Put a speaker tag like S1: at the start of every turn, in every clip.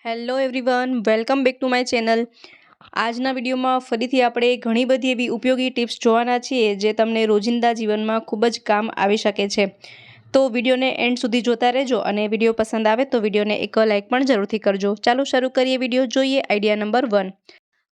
S1: Hello everyone, welcome back to my channel. આજના વિડીયોમાં ફરીથી આપણે ઘણી બધી એવી ઉપયોગી ટિપ્સ જોવાના છીએ જે તમને રોજિંદા જીવનમાં ખૂબ જ કામ આવી શકે છે. તો વિડીયોને એન્ડ સુધી જોતા રહેજો અને વિડીયો પસંદ આવે તો વિડીયોને એક લાઇક પણ જરૂરથી કરજો. ચાલો શરૂ કરીએ વિડીયો. જોઈએ આઈડિયા નંબર 1.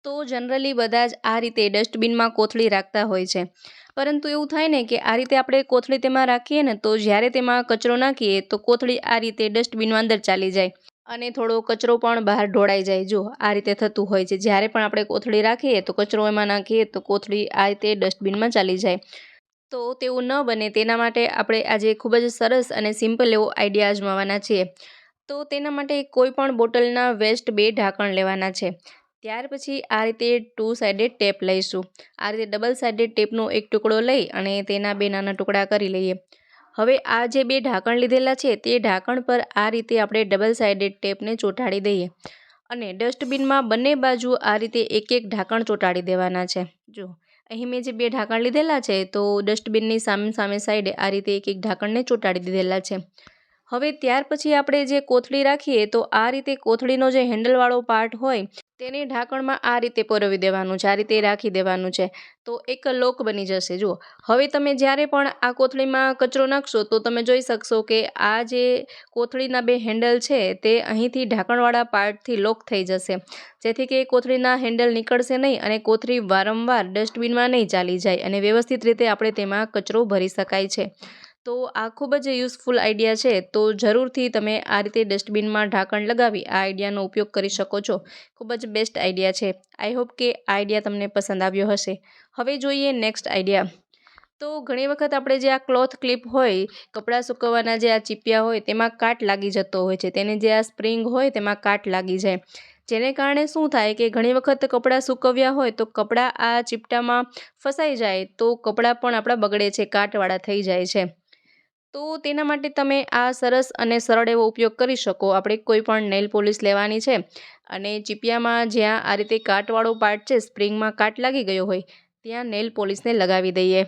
S1: તો જનરલી બધા જ આ રીતે ડસ્ટબિનમાં કોથળી રાખતા હોય છે, પરંતુ એવું થાય ને કે આ રીતે આપણે કોથળી તેમાં રાખીએ ને તો જ્યારે તેમાં કચરો નાખીએ તો કોથળી આ રીતે ડસ્ટબિનમાં અંદર ચાલી જાય અને થોડો કચરો પણ બહાર ઢોળાઈ જાય. જો આ રીતે થતું હોય છે, જ્યારે પણ આપણે કોથળી રાખીએ તો કચરો એમાં નાખીએ તો કોથળી આ રીતે ડસ્ટબિનમાં ચાલી જાય. તો તેવું ન બને તેના માટે આપણે આજે ખૂબ જ સરસ અને સિમ્પલ એવો આઈડિયા અજમાવવાના છીએ. તો તેના માટે કોઈ પણ બોટલના વેસ્ટ 2 ઢાંકણ લેવાના છે. ત્યાર પછી આ રીતે 2 સાઇડેડ ટેપ લઈશું. આ રીતે ડબલ સાઇડેડ ટેપનો એક ટુકડો લઈ અને તેના 2 નાના ટુકડા કરી લઈએ. હવે આ જે 2 ઢાંકણ લીધેલા છે તે ઢાંકણ પર આ રીતે આપણે ડબલ સાઇડેડ ટેપને ચોંટાડી દઈએ અને ડસ્ટબિનમાં બંને બાજુ આ રીતે એક એક ઢાંકણ ચોંટાડી દેવાના છે. જો અહીં મેં જે 2 ઢાંકણ લીધેલા છે તો ડસ્ટબિનની સામે સાઈડે આ રીતે એક એક ઢાંકણને ચોંટાડી દીધેલા છે. હવે ત્યાર પછી આપણે જે કોથળી રાખીએ તો આ રીતે કોથળીનો જે હેન્ડલવાળો પાર્ટ હોય તેને ઢાંકણમાં આ રીતે પરોવી દેવાનું છે, આ રીતે રાખી દેવાનું છે. તો એક લોક બની જશે. જુઓ, હવે તમે જ્યારે પણ આ કોથળીમાં કચરો નાખશો તો તમે જોઈ શકશો કે આ જે કોથળીના 2 હેન્ડલ છે તે અહીંથી ઢાંકણવાળા પાર્ટથી લોક થઈ જશે, જેથી કે કોથળીના હેન્ડલ નીકળશે નહીં અને કોથળી વારંવાર ડસ્ટબિનમાં નહીં ચાલી જાય અને વ્યવસ્થિત રીતે આપણે તેમાં કચરો ભરી શકાય છે. તો આ ખૂબ જ યુઝફુલ આઈડિયા છે. તો જરૂરથી તમે આ રીતે ડસ્ટબિનમાં ઢાંકણ લગાવી આ આઈડિયાનો ઉપયોગ કરી શકો છો. ખૂબ જ બેસ્ટ આઈડિયા છે. આઈ હોપ કે આ આઈડિયા તમને પસંદ આવ્યો હશે. હવે જોઈએ નેક્સ્ટ આઈડિયા. તો ઘણી વખત આપણે જે આ ક્લોથ ક્લિપ હોય, કપડાં સૂકવવાના જે આ ચીપિયા હોય તેમાં કાટ લાગી જતો હોય છે. તેની જે આ સ્પ્રિંગ હોય તેમાં કાટ લાગી જાય, જેને કારણે શું થાય કે ઘણી વખત કપડાં સૂકવ્યા હોય તો કપડાં આ ચીપટામાં ફસાઈ જાય તો કપડાં પણ આપણા બગડે છે, કાટવાળા થઈ જાય છે. તો તેના માટે તમે આ સરસ અને સરળ એવો ઉપયોગ કરી શકો. આપણે કોઈ પણ નેલ પોલિશ લેવાની છે અને ચીપિયામાં જ્યાં આ રીતે કાટવાળો પાર્ટ છે, સ્પ્રિંગમાં કાટ લાગી ગયો હોય ત્યાં નેલ પોલિશને લગાવી દઈએ.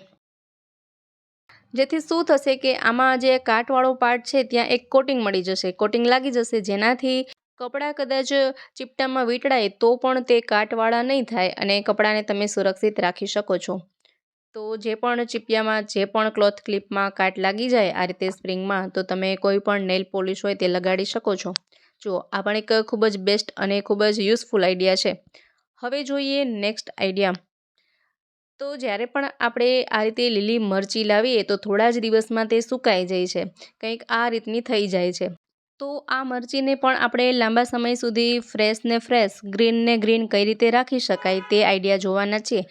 S1: જેથી શું થશે કે આમાં જે કાટવાળો પાર્ટ છે ત્યાં એક કોટિંગ મળી જશે, કોટિંગ લાગી જશે, જેનાથી કપડાં કદાચ ચીપટામાં વીંટળાય તો પણ તે કાટવાળા નહીં થાય અને કપડાંને તમે સુરક્ષિત રાખી શકો છો. તો જે પણ ચીપિયામાં, જે પણ ક્લોથ ક્લિપમાં કાટ લાગી જાય આ રીતે સ્પ્રિંગમાં, તો તમે કોઈ પણ નેલ પોલિશ હોય તે લગાડી શકો છો. જુઓ, આ પણ એક ખૂબ જ બેસ્ટ અને ખૂબ જ યુઝફુલ આઈડિયા છે. હવે જોઈએ નેક્સ્ટ આઈડિયા. તો જ્યારે પણ આપણે આ રીતે લીલી મરચી લાવીએ તો થોડા જ દિવસમાં તે સુકાઈ જાય છે, કંઈક આ રીતની થઈ જાય છે. તો આ મરચીને પણ આપણે લાંબા સમય સુધી ફ્રેશ ને ફ્રેશ, ગ્રીન ને ગ્રીન કઈ રીતે રાખી શકાય તે આઈડિયા જોવાના છે.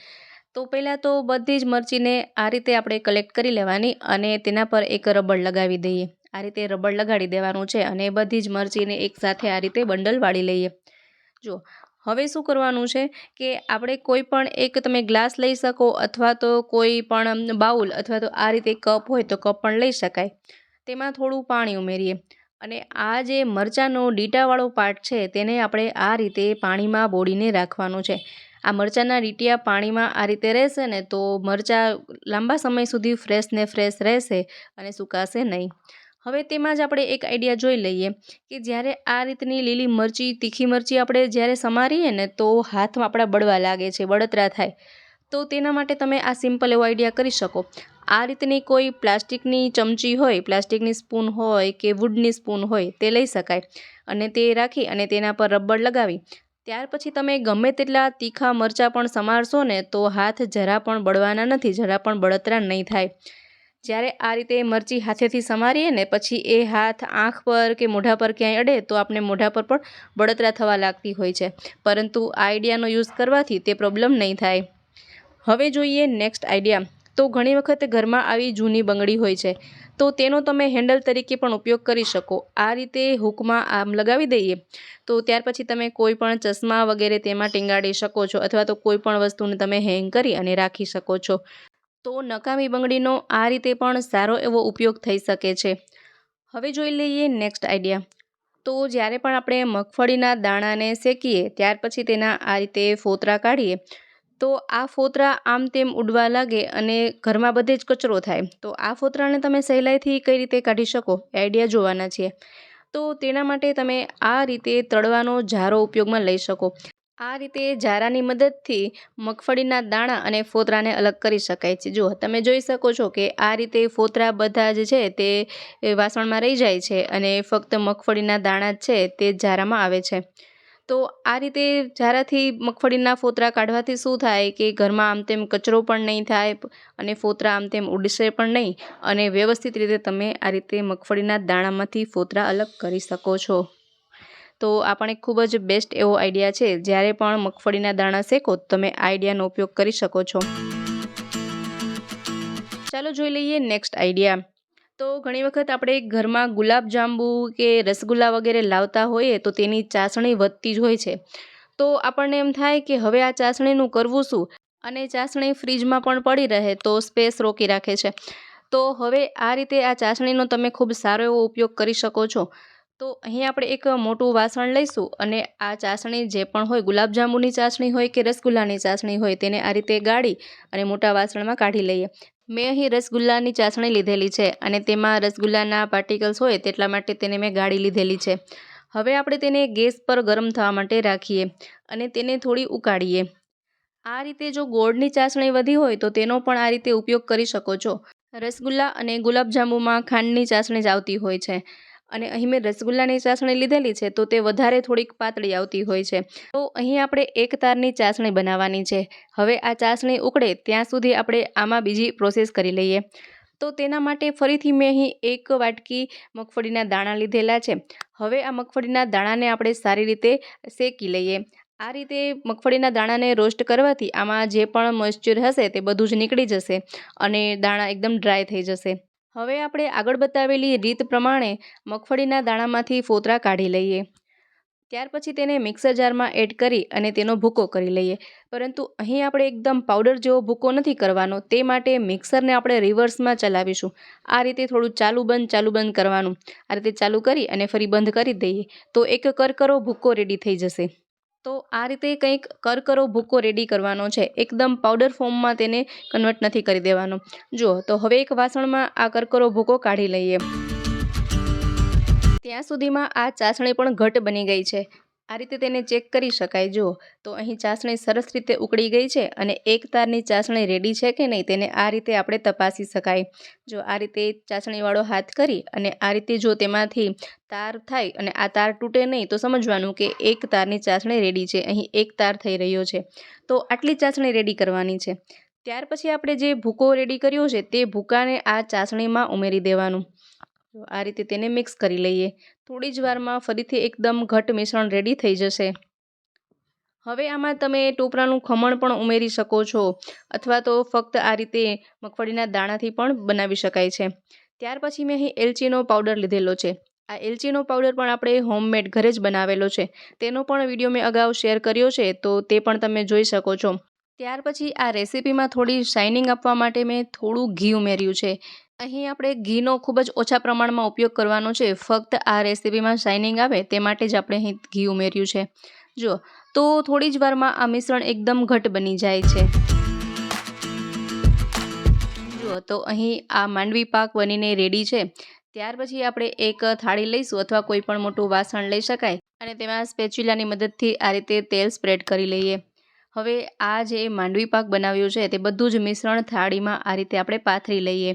S1: તો પહેલાં તો બધી જ મરચીને આ રીતે આપણે કલેક્ટ કરી લેવાની અને તેના પર એક રબડ લગાવી દઈએ. આ રીતે રબડ લગાડી દેવાનું છે અને બધી જ મરચીને એકસાથે આ રીતે બંડલ વાળી લઈએ. જો હવે શું કરવાનું છે કે આપણે કોઈ પણ એક તમે ગ્લાસ લઈ શકો અથવા તો કોઈ પણ બાઉલ અથવા તો આ રીતે કપ હોય તો કપ પણ લઈ શકાય. તેમાં થોડું પાણી ઉમેરીએ અને આ જે મરચાંનો ડીટાવાળો પાર્ટ છે તેને આપણે આ રીતે પાણીમાં બોળીને રાખવાનું છે. આ મરચાંના ડીટિયા પાણીમાં આ રીતે રહેશે ને તો મરચાં લાંબા સમય સુધી ફ્રેશ ને ફ્રેશ રહેશે અને સુકાશે નહીં. હવે તેમાં જ આપણે એક આઈડિયા જોઈ લઈએ કે જ્યારે આ રીતની લીલી મરચી, તીખી મરચી આપણે જ્યારે સમારીએ ને તો હાથમાં આપણા બળવા લાગે છે, બળતરા થાય. તો તેના માટે તમે આ સિમ્પલ એવો આઈડિયા કરી શકો. આ રીતની કોઈ પ્લાસ્ટિકની ચમચી હોય, પ્લાસ્ટિકની સ્પૂન હોય કે વુડની સ્પૂન હોય તે લઈ શકાય અને તે રાખી અને તેના પર રબર લગાવી ત્યાર પછી તમે ગમે તેટલા તીખા મરચાં પણ સમારશો ને તો હાથ જરા પણ બળવાના નથી, જરા પણ બળતરા નહીં થાય. જ્યારે આ રીતે મરચી હાથેથી સમારીએ ને પછી એ હાથ આંખ પર કે મોઢા પર ક્યાંય અડે તો આપણે મોઢા પર પણ બળતરા થવા લાગતી હોય છે, પરંતુ આ આઈડિયાનો યુઝ કરવાથી તે પ્રોબ્લેમ નહીં થાય. હવે જોઈએ નેક્સ્ટ આઈડિયા. તો ઘણી વખત ઘરમાં આવી જૂની બંગડી હોય છે તો તેનો તમે હેન્ડલ તરીકે પણ ઉપયોગ કરી શકો. આ રીતે હૂકમાં આમ લગાવી દઈએ તો ત્યાર પછી તમે કોઈ પણ ચશ્મા વગેરે તેમાં ટીંગાડી શકો છો અથવા તો કોઈ પણ વસ્તુને તમે હેંગ કરી અને રાખી શકો છો. તો નકામી બંગડીનો આ રીતે પણ સારો એવો ઉપયોગ થઈ શકે છે. હવે જોઈ લઈએ નેક્સ્ટ આઈડિયા. તો જ્યારે પણ આપણે મગફળીના દાણાને શેકીએ ત્યાર પછી તેના આ રીતે ફોતરા કાઢીએ તો આ ફોતરા આમ તેમ ઉડવા લાગે અને ઘરમાં બધે જ કચરો થાય. તો આ ફોતરાને તમે સહેલાઈથી કઈ રીતે કાઢી શકો એ આઈડિયા જોવાના છીએ. તો તેના માટે તમે આ રીતે તળવાનો જારો ઉપયોગમાં લઈ શકો. આ રીતે જારાની મદદથી મગફળીના દાણા અને ફોતરાને અલગ કરી શકાય છે. જો તમે જોઈ શકો છો કે આ રીતે ફોતરા બધા જ છે તે વાસણમાં રહી જાય છે અને ફક્ત મગફળીના દાણા જ છે તે જારામાં આવે છે. તો આ રીતે જારાથી મગફળીના ફોતરા કાઢવાથી શું થાય કે ઘરમાં આમ તેમ કચરો પણ નહીં થાય અને ફોતરા આમ તેમ ઉડશે પણ નહીં અને વ્યવસ્થિત રીતે તમે આ રીતે મગફળીના દાણામાંથી ફોતરા અલગ કરી શકો છો. તો આ પણ એક ખૂબ જ બેસ્ટ એવો આઈડિયા છે. જ્યારે પણ મગફળીના દાણા શેકો તમે આ આઈડિયાનો ઉપયોગ કરી શકો છો. ચાલો જોઈ લઈએ નેક્સ્ટ આઈડિયા. તો ઘણી વખત આપણે ઘરમાં ગુલાબજાંબુ કે રસગુલ્લા વગેરે લાવતા હોઈએ તો તેની ચાસણી વધતી જ હોય છે. તો આપણને એમ થાય કે હવે આ ચાસણીનું કરવું શું, અને ચાસણી ફ્રીજમાં પણ પડી રહે તો સ્પેસ રોકી રાખે છે. તો હવે આ રીતે આ ચાસણીનો તમે ખૂબ સારો એવો ઉપયોગ કરી શકો છો. તો અહીં આપણે એક મોટું વાસણ લઈશું અને આ ચાસણી જે પણ હોય, ગુલાબજાંબુની ચાસણી હોય કે રસગુલ્લાની ચાસણી હોય, તેને આ રીતે ગાળી અને મોટા વાસણમાં કાઢી લઈએ. મેં અહીં રસગુલ્લાની ચાસણી લીધેલી છે અને તેમાં રસગુલ્લાના પાર્ટિકલ્સ હોય તેટલા માટે તેને મેં ગાળી લીધેલી છે. હવે આપણે તેને ગેસ પર ગરમ થવા માટે રાખીએ અને તેને થોડી ઉકાળીએ. આ રીતે જો ગોળની ચાસણી વધી હોય તો તેનો પણ આ રીતે ઉપયોગ કરી શકો છો. રસગુલ્લા અને ગુલાબજાંબુમાં ખાંડની ચાસણી જ આવતી હોય છે અને અહીં મેં રસગુલ્લાની ચાસણી લીધેલી છે તો તે વધારે થોડીક પાતળી આવતી હોય છે. તો અહીં આપણે એક તારની ચાસણી બનાવવાની છે. હવે આ ચાસણી ઉકળે ત્યાં સુધી આપણે આમાં બીજી પ્રોસેસ કરી લઈએ. તો તેના માટે ફરીથી મેં અહીં એક વાટકી મગફળીના દાણા લીધેલા છે. હવે આ મગફળીના દાણાને આપણે સારી રીતે શેકી લઈએ. આ રીતે મગફળીના દાણાને રોસ્ટ કરવાથી આમાં જે પણ મોઇશ્ચર હશે તે બધું જ નીકળી જશે અને દાણા એકદમ ડ્રાય થઈ જશે. હવે આપણે આગળ બતાવેલી રીત પ્રમાણે મગફળીના દાણામાંથી ફોતરા કાઢી લઈએ. ત્યાર પછી તેને મિક્સર જારમાં એડ કરી અને તેનો ભૂકો કરી લઈએ. પરંતુ અહીં આપણે એકદમ પાવડર જેવો ભૂકો નથી કરવાનો, તે માટે મિક્સરને આપણે રિવર્સમાં ચલાવીશું. આ રીતે થોડું ચાલુ બંધ કરવાનું. આ રીતે ચાલુ કરી અને ફરી બંધ કરી દઈએ તો એક કરકરો ભૂકો રેડી થઈ જશે. તો આ રીતે કંઈક કરકરો ભૂકો રેડી કરવાનો છે. એકદમ પાવડર ફોર્મમાં તેને કન્વર્ટ નથી કરી દેવાનો. જુઓ, તો હવે એક વાસણમાં આ કરકરો ભૂકો કાઢી લઈએ. ત્યાં સુધીમાં આ ચાસણી પણ ઘટ બની ગઈ છે. આ રીતે તેને ચેક કરી શકાય. જુઓ, તો અહીં ચાસણી સરસ રીતે ઉકળી ગઈ છે અને એક તારની ચાસણી રેડી છે કે નહીં તેને આ રીતે આપણે તપાસી શકાય. જો આ રીતે ચાસણીવાળો હાથ કરી અને આ રીતે જો તેમાંથી તાર થાય અને આ તાર તૂટે નહીં તો સમજવાનું કે એક તારની ચાસણી રેડી છે. અહીં એક તાર થઈ રહ્યો છે તો આટલી ચાસણી રેડી કરવાની છે. ત્યાર પછી આપણે જે ભૂકો રેડી કર્યો છે તે ભૂકાને આ ચાસણીમાં ઉમેરી દેવાનું. આ રીતે તેને મિક્સ કરી લઈએ. થોડી જ વારમાં ફરીથી એકદમ ઘટ મિશ્રણ રેડી થઈ જશે. હવે આમાં તમે ટોપરાનું ખમણ પણ ઉમેરી શકો છો અથવા તો ફક્ત આ રીતે મગફળીના દાણાથી પણ બનાવી શકાય છે. ત્યાર પછી મેં અહીં એલચીનો પાવડર લીધેલો છે. આ એલચીનો પાવડર પણ આપણે હોમમેડ ઘરે જ બનાવેલો છે. તેનો પણ વિડીયો મેં અગાઉ શેર કર્યો છે તો તે પણ તમે જોઈ શકો છો. ત્યાર પછી આ રેસીપીમાં થોડી શાઇનિંગ આપવા માટે મેં થોડું ઘી ઉમેર્યું છે. અહીં આપણે ઘીનો ખૂબ જ ઓછા પ્રમાણમાં ઉપયોગ કરવાનો છે. ફક્ત આ રેસીપીમાં શાઇનિંગ આવે તે માટે જ આપણે અહીં ઘી ઉમેર્યું છે. જો, તો થોડી જ વારમાં આ મિશ્રણ એકદમ ઘટ બની જાય છે. જુઓ, તો અહીં આ માંડવી પાક બનીને રેડી છે. ત્યાર પછી આપણે એક થાળી લઈશું અથવા કોઈ પણ મોટું વાસણ લઈ શકાય અને તેમાં સ્પેચ્યુલાની મદદથી આ રીતે તેલ સ્પ્રેડ કરી લઈએ. હવે આ જે માંડવી પાક બનાવ્યો છે તે બધું જ મિશ્રણ થાળીમાં આ રીતે આપણે પાથરી લઈએ.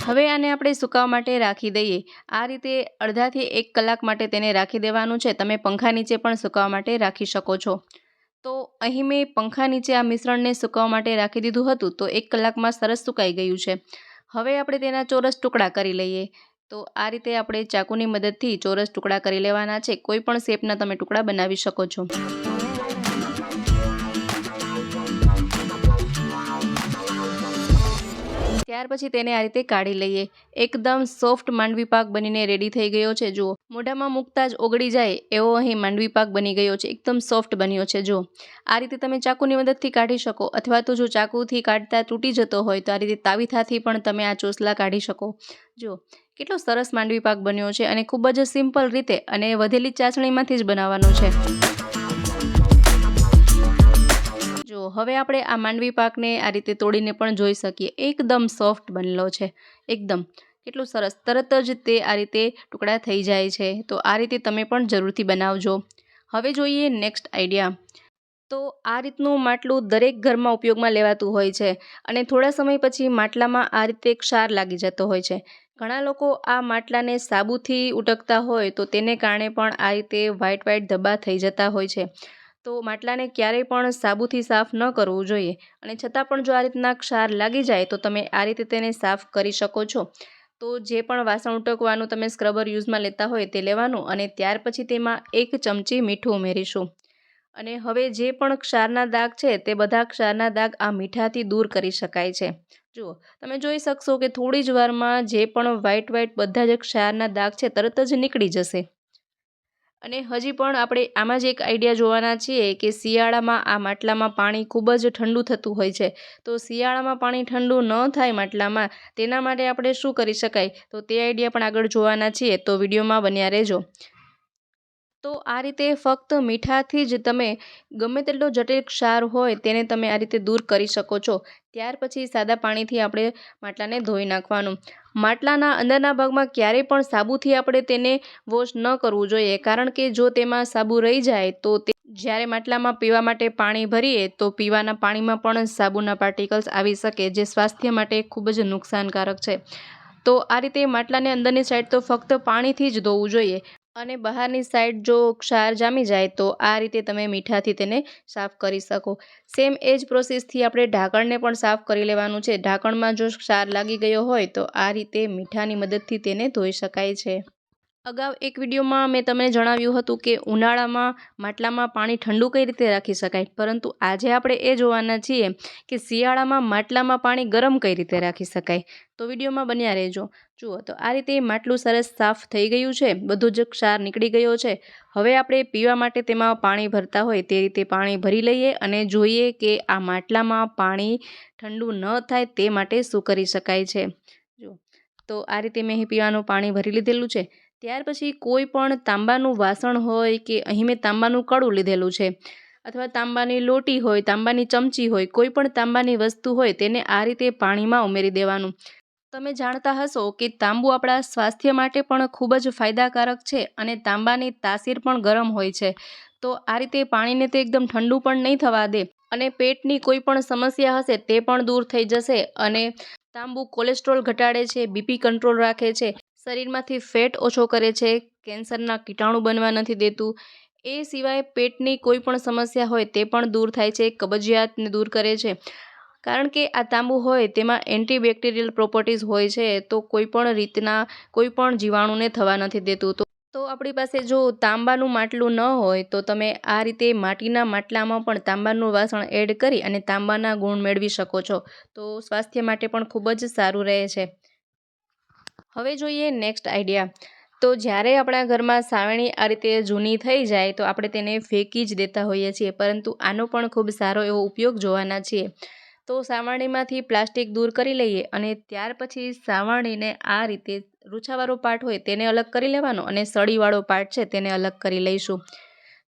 S1: હવે આને આપણે સુકાવા માટે રાખી દઈએ. આ રીતે અડધાથી 1 કલાક માટે તેને રાખી દેવાનું છે. તમે પંખા નીચે પણ સુકાવા માટે રાખી શકો છો. તો અહીં મેં પંખા નીચે આ મિશ્રણને સુકાવા માટે રાખી દીધું હતું તો 1 કલાકમાં સરસ સુકાઈ ગયું છે. હવે આપણે તેના ચોરસ ટુકડા કરી લઈએ. તો આ રીતે આપણે ચાકુની મદદથી ચોરસ ટુકડા કરી લેવાના છે. કોઈ પણ શેપના તમે ટુકડા બનાવી શકો છો. ત્યાર પછી તેને આ રીતે કાઢી લઈએ. એકદમ સોફ્ટ માંડવી પાક બનીને રેડી થઈ ગયો છે. જુઓ, મોઢામાં મૂકતા જ ઓગળી જાય એવો અહીં માંડવી પાક બની ગયો છે. એકદમ સોફ્ટ બન્યો છે. જુઓ, આ રીતે તમે ચાકુની મદદથી કાઢી શકો અથવા તો જો ચાકુથી કાઢતા તૂટી જતો હોય તો આ રીતે તાવીથાથી પણ તમે આ ચોસલા કાઢી શકો. જુઓ, કેટલો સરસ માંડવી પાક બન્યો છે અને ખૂબ જ સિમ્પલ રીતે અને વધેલી ચાસણીમાંથી જ બનાવવાનો છે. જો જો હવે આપણે આ માંડવી પાકને આ રીતે તોડીને પણ જોઈ શકીએ, એકદમ સોફ્ટ બનેલો છે, એકદમ કેટલું સરસ, તરત જ તે આ રીતે ટુકડા થઈ જાય છે. તો આ રીતે તમે પણ જરૂરથી બનાવજો. હવે જોઈએ નેક્સ્ટ આઈડિયા. તો આ રીતનું માટલું દરેક ઘરમાં ઉપયોગમાં લેવાતું હોય છે અને થોડા સમય પછી માટલામાં આ રીતે ક્ષાર લાગી જતો હોય છે. ઘણા લોકો આ માટલાને સાબુથી ઉટકતા હોય તો તેને કારણે પણ આ રીતે વ્હાઇટ વ્હાઇટ ધબ્બા થઈ જતા હોય છે. તો માટલાને ક્યારેય પણ સાબુથી સાફ ન કરવું જોઈએ અને છતાં પણ જો આ રીતના ક્ષાર લાગી જાય તો તમે આ રીતે તેને સાફ કરી શકો છો. તો જે પણ વાસણ ઉટકવાનું તમે સ્ક્રબર યુઝમાં લેતા હોય તે લેવાનું અને ત્યાર પછી તેમાં 1 ચમચી મીઠું ઉમેરીશું. અને હવે જે પણ ક્ષારના દાગ છે તે બધા ક્ષારના દાગ આ મીઠાથી દૂર કરી શકાય છે. જુઓ તમે જોઈ શકશો કે થોડી જ વારમાં જે પણ વ્હાઇટ વ્હાઇટ બધા જ ક્ષારના દાગ છે તરત જ નીકળી જશે. અને હજી પણ આપણે આમાં જ એક આઈડિયા જોવાના છીએ કે શિયાળામાં આ માટલામાં પાણી ખૂબ જ ઠંડુ થતું હોય છે. તો શિયાળામાં પાણી ઠંડુ ન થાય માટલામાં, તેના માટે આપણે શું કરી શકાય, તો તે આઈડિયા પણ આગળ જોવાના છીએ, તો વિડીયોમાં બન્યા રહેજો. તો આ રીતે ફક્ત મીઠાથી જ તમે ગમે તેટલો જટિલ ક્ષાર હોય તેને તમે આ રીતે દૂર કરી શકો છો. ત્યાર પછી સાદા પાણીથી આપણે માટલાને ધોઈ નાખવાનું. માટલાના અંદરના ભાગમાં ક્યારેય પણ સાબુથી આપણે તેને વોશ ન કરવું જોઈએ, કારણ કે જો તેમાં સાબુ રહી જાય તો તે જ્યારે માટલામાં પીવા માટે પાણી ભરીએ તો પીવાના પાણીમાં પણ સાબુના પાર્ટિકલ્સ આવી શકે, જે સ્વાસ્થ્ય માટે ખૂબ જ નુકસાનકારક છે. તો આ રીતે માટલાની અંદરની સાઈડ તો ફક્ત પાણીથી જ ધોવું જોઈએ અને બહારની સાઈડ જો ક્ષાર જામી જાય તો આ રીતે તમે મીઠાથી તેને સાફ કરી શકો. સેમ એ જ પ્રોસેસથી આપણે ઢાંકણને પણ સાફ કરી લેવાનું છે. ઢાંકણમાં જો ક્ષાર લાગી ગયો હોય તો આ રીતે મીઠાની મદદથી તેને ધોઈ શકાય છે. અગાઉ એક વિડીયોમાં મેં તમને જણાવ્યું હતું કે ઉનાળામાં માટલામાં પાણી ઠંડુ કઈ રીતે રાખી શકાય, પરંતુ આજે આપણે એ જોવાના છીએ કે શિયાળામાં માટલામાં પાણી ગરમ કઈ રીતે રાખી શકાય. તો વિડીયોમાં બન્યા રહેજો. જુઓ તો આ રીતે માટલું સરસ સાફ થઈ ગયું છે, બધું જ ક્ષાર નીકળી ગયો છે. હવે આપણે પીવા માટે તેમાં પાણી ભરતા હોય તે રીતે પાણી ભરી લઈએ અને જોઈએ કે આ માટલામાં પાણી ઠંડુ ન થાય તે માટે શું કરી શકાય છે. જુઓ તો આ રીતે મેં અહીં પીવાનું પાણી ભરી લીધેલું છે. ત્યાર પછી કોઈ પણ તાંબાનું વાસણ હોય કે અહીં મેં તાંબાનું કડું લીધેલું છે, અથવા તાંબાની લોટી હોય, તાંબાની ચમચી હોય, કોઈ પણ તાંબાની વસ્તુ હોય તેને આ રીતે પાણીમાં ઉમેરી દેવાનું. તમે જાણતા હશો કે તાંબુ આપણા સ્વાસ્થ્ય માટે પણ ખૂબ જ ફાયદાકારક છે અને તાંબાની તાસીર પણ ગરમ હોય છે. તો આ રીતે પાણીને તે એકદમ ઠંડુ પણ નહીં થવા દે અને પેટની કોઈ પણ સમસ્યા હશે તે પણ દૂર થઈ જશે. અને તાંબુ કોલેસ્ટ્રોલ ઘટાડે છે, બીપી કંટ્રોલ રાખે છે, શરીરમાંથી ફેટ ઓછો કરે છે, કેન્સરના કીટાણુ બનવા નથી દેતું. એ સિવાય પેટની કોઈ પણ સમસ્યા હોય તે પણ દૂર થાય છે, કબજિયાતને દૂર કરે છે. કારણ કે આ તાંબુ હોય તેમાં એન્ટીબેક્ટેરિયલ પ્રોપર્ટીઝ હોય છે, તો કોઈ પણ રીતના કોઈ પણ જીવાણુને થવા નથી દેતું. તો આપણી પાસે જો તાંબાનું માટલું ન હોય તો તમે આ રીતે માટીના માટલામાં પણ તાંબાનું વાસણ એડ કરી અને તાંબાના ગુણ મેળવી શકો છો. તો સ્વાસ્થ્ય માટે પણ ખૂબ જ સારું રહે છે. હવે જોઈએ નેક્સ્ટ આઈડિયા. તો જ્યારે આપણા ઘરમાં સાવરણી આ રીતે જૂની થઈ જાય તો આપણે તેને ફેંકી જ દેતા હોઈએ છીએ, પરંતુ આનો પણ ખૂબ સારો એવો ઉપયોગ જોવાના છીએ. તો સાવરણીમાંથી પ્લાસ્ટિક દૂર કરી લઈએ અને ત્યાર પછી સાવરણીને આ રીતે રૂછાવાળો પાર્ટ હોય તેને અલગ કરી લેવાનો અને સળીવાળો પાર્ટ છે તેને અલગ કરી લઈશું.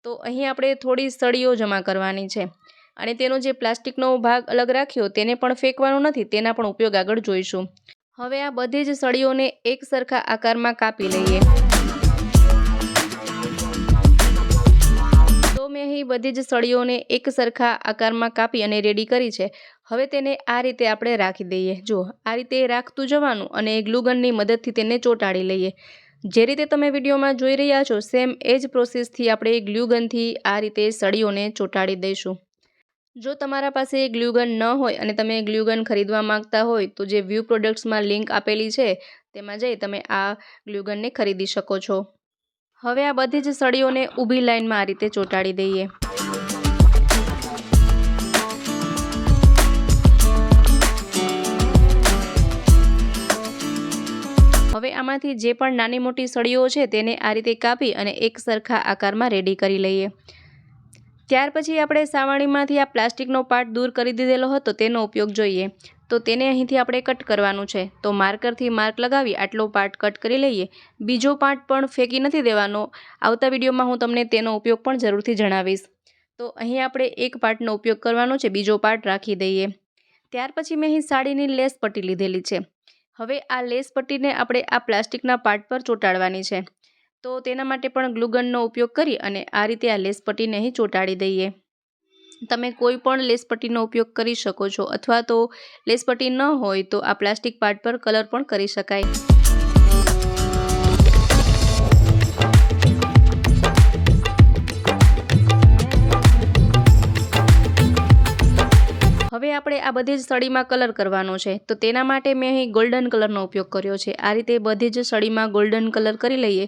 S1: તો અહીં આપણે થોડી સળીઓ જમા કરવાની છે અને તેનો જે પ્લાસ્ટિકનો ભાગ અલગ રાખ્યો તેને પણ ફેંકવાનો નથી, તેના પણ ઉપયોગ આગળ જોઈશું. હવે આ બધી જ સળીઓને એક સરખા આકારમાં કાપી લઈએ. તો મેં અહીં બધી જ સળીઓને એક સરખા આકારમાં કાપી અને રેડી કરી છે. હવે તેને આ રીતે આપણે રાખી દઈએ. જુઓ આ રીતે રાખતું જવાનું અને ગ્લુગનની મદદથી તેને ચોંટાડી લઈએ. જે રીતે તમે વિડીયોમાં જોઈ રહ્યા છો સેમ એ જ પ્રોસેસથી આપણે ગ્લુગનથી આ રીતે સળીઓને ચોંટાડી દઈશું. જો તમારા પાસે ગ્લુગન ન હોય અને તમે ગ્લુગન ખરીદવા માંગતા હોય તો જે વ્યૂ પ્રોડક્ટ્સમાં લિંક આપેલી છે તેમાં જઈ તમે આ ગ્લુગનને ખરીદી શકો છો. હવે આ બધી જ સળીઓને ઊભી લાઈનમાં આ રીતે ચોંટાડી દઈએ. હવે આમાંથી જે પણ નાની મોટી સળીઓ છે તેને આ રીતે કાપી અને એક સરખા આકારમાં રેડી કરી લઈએ. ત્યાર પછી આપણે સાવરણીમાંથી આ પ્લાસ્ટિકનો પાર્ટ દૂર કરી દીધેલો હતો તેનો ઉપયોગ જોઈએ. તો તેને અહીંથી આપણે કટ કરવાનું છે. તો માર્કરથી માર્ક લગાવી આટલો પાર્ટ કટ કરી લઈએ. બીજો પાર્ટ પણ ફેંકી નથી દેવાનો. આવતા વિડીયોમાં હું તમને તેનો ઉપયોગ પણ જરૂરથી જણાવીશ. તો અહીં આપણે એક પાર્ટનો ઉપયોગ કરવાનો છે, બીજો પાર્ટ રાખી દઈએ. ત્યાર પછી મેં અહીં સાડીની લેસ પટ્ટી લીધેલી છે. હવે આ લેસ પટ્ટીને આપણે આ પ્લાસ્ટિકના પાર્ટ પર ચોંટાડવાની છે. તો તેના માટે પણ ગ્લુગનનો ઉપયોગ કરી અને આ રીતે આ લેસ પટ્ટીને અહીં ચોંટાડી દઈએ. તમે કોઈ પણ લેસ પટ્ટીનો ઉપયોગ કરી શકો છો, અથવા તો લેસ પટ્ટી ન હોય તો આ પ્લાસ્ટિક પાર્ટ પર કલર પણ કરી શકાય. હવે આપણે આ બધી જ સળીમાં કલર કરવાનો છે. તો તેના માટે મેં અહીં ગોલ્ડન કલરનો ઉપયોગ કર્યો છે. આ રીતે બધી જ સળીમાં ગોલ્ડન કલર કરી લઈએ,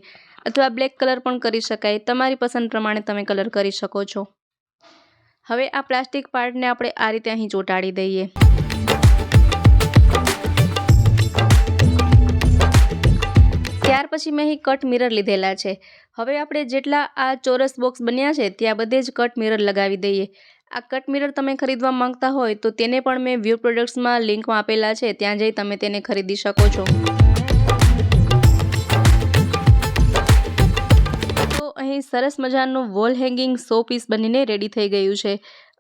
S1: અથવા બ્લેક કલર પણ કરી શકાય. તમારી પસંદ પ્રમાણે તમે કલર કરી શકો છો. હવે આ પ્લાસ્ટિક પાર્ટને આપણે આ રીતે અહીં ચોંટાડી દઈએ. ત્યાર પછી મેં અહીં કટ મિરર લીધેલા છે. હવે આપણે જેટલા આ ચોરસ બોક્સ બન્યા છે ત્યાં બધે જ કટ મિરર લગાવી દઈએ. આ કટ મિરર તમે ખરીદવા માંગતા હોય તો તેને પણ મેં વ્યૂ પ્રોડક્ટ્સમાં લિંકમાં આપેલા છે, ત્યાં જઈ તમે તેને ખરીદી શકો છો. અહીં સરસ મજાનું વોલ હેંગિંગ શો પીસ બનીને રેડી થઈ ગયું છે.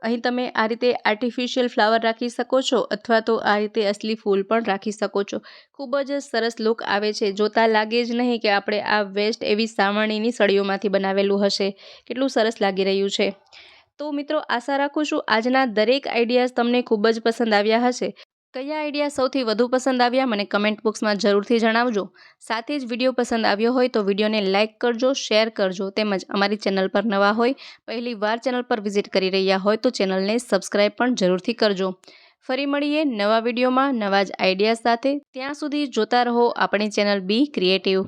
S1: અહીં તમે આ રીતે આર્ટિફિશિયલ ફ્લાવર રાખી શકો છો, અથવા તો આ રીતે અસલી ફૂલ પણ રાખી શકો છો. ખૂબ જ સરસ લુક આવે છે. જોતાં લાગે જ નહીં કે આપણે આ વેસ્ટ એવી સાવરણીની સળીઓમાંથી બનાવેલું હશે. કેટલું સરસ લાગી રહ્યું છે. તો મિત્રો, આશા રાખું છું આજના દરેક આઈડિયાઝ તમને ખૂબ જ પસંદ આવ્યા હશે. કયા આઈડિયા સૌથી વધુ પસંદ આવ્યા મને કમેન્ટ બોક્સમાં જરૂરથી જણાવજો. સાથે જ વિડીયો પસંદ આવ્યો હોય તો વિડીયોને લાઇક કરજો, શેર કરજો, તેમજ અમારી ચેનલ પર નવા હોય, પહેલી વાર ચેનલ પર વિઝિટ કરી રહ્યા હોય તો ચેનલને સબસ્ક્રાઈબ પણ જરૂરથી કરજો. ફરી મળીએ નવા વિડીયોમાં નવા જ આઈડિયા સાથે. ત્યાં સુધી જોતા રહો આપણી ચેનલ બી ક્રિએટિવ.